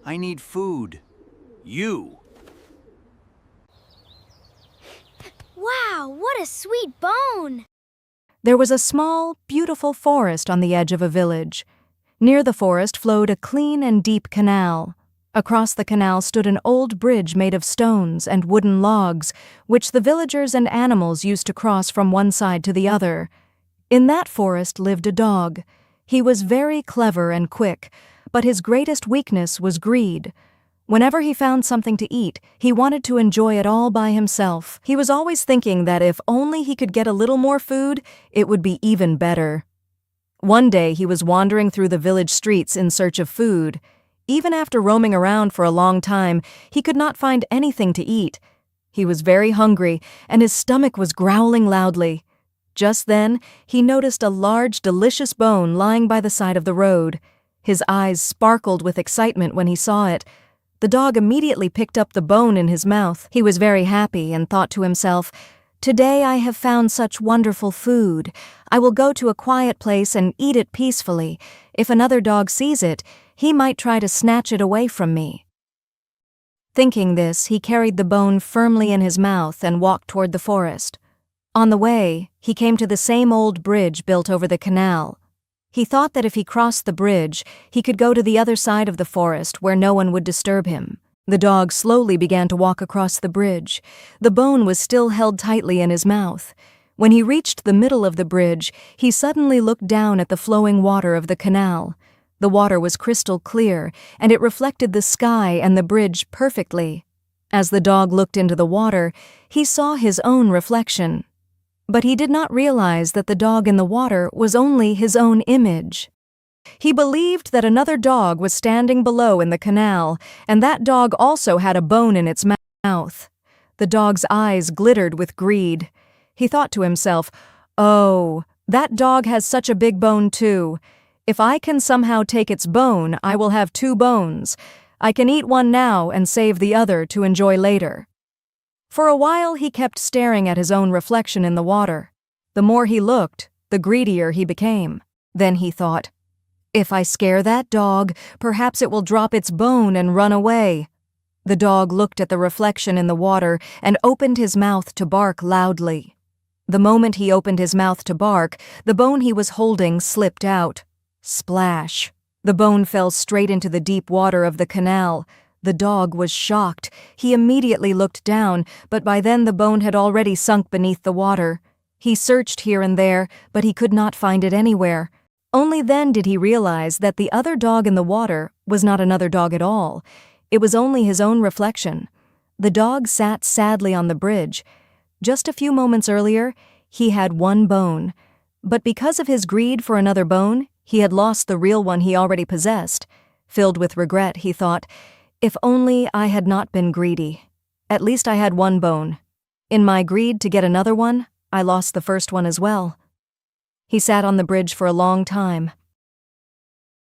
I need food. You. Wow, what a sweet bone! There was a small, beautiful forest on the edge of a village. Near the forest flowed a clean and deep canal. Across the canal stood an old bridge made of stones and wooden logs, which the villagers and animals used to cross from one side to the other. In that forest lived a dog. He was very clever and quick, but his greatest weakness was greed. Whenever he found something to eat, he wanted to enjoy it all by himself. He was always thinking that if only he could get a little more food, it would be even better. One day he was wandering through the village streets in search of food. Even after roaming around for a long time, he could not find anything to eat. He was very hungry, and his stomach was growling loudly. Just then, he noticed a large, delicious bone lying by the side of the road. His eyes sparkled with excitement when he saw it. The dog immediately picked up the bone in his mouth. He was very happy and thought to himself, "Today I have found such wonderful food. I will go to a quiet place and eat it peacefully. If another dog sees it, he might try to snatch it away from me." Thinking this, he carried the bone firmly in his mouth and walked toward the forest. On the way, he came to the same old bridge built over the canal. He thought that if he crossed the bridge, he could go to the other side of the forest where no one would disturb him. The dog slowly began to walk across the bridge. The bone was still held tightly in his mouth. When he reached the middle of the bridge, he suddenly looked down at the flowing water of the canal. The water was crystal clear, and it reflected the sky and the bridge perfectly. As the dog looked into the water, he saw his own reflection. But he did not realize that the dog in the water was only his own image. He believed that another dog was standing below in the canal, and that dog also had a bone in its mouth. The dog's eyes glittered with greed. He thought to himself, "Oh, that dog has such a big bone too. If I can somehow take its bone, I will have 2 bones. I can eat one now and save the other to enjoy later." For a while he kept staring at his own reflection in the water. The more he looked, the greedier he became. Then he thought, "If I scare that dog, perhaps it will drop its bone and run away." The dog looked at the reflection in the water and opened his mouth to bark loudly. The moment he opened his mouth to bark, the bone he was holding slipped out. Splash! The bone fell straight into the deep water of the canal. The dog was shocked. He immediately looked down, but by then the bone had already sunk beneath the water. He searched here and there, but he could not find it anywhere. Only then did he realize that the other dog in the water was not another dog at all. It was only his own reflection. The dog sat sadly on the bridge. Just a few moments earlier, he had 1 bone. But because of his greed for another bone, he had lost the real one he already possessed. Filled with regret, he thought, "If only I had not been greedy. At least I had 1 bone. In my greed to get another one, I lost the first one as well." He sat on the bridge for a long time.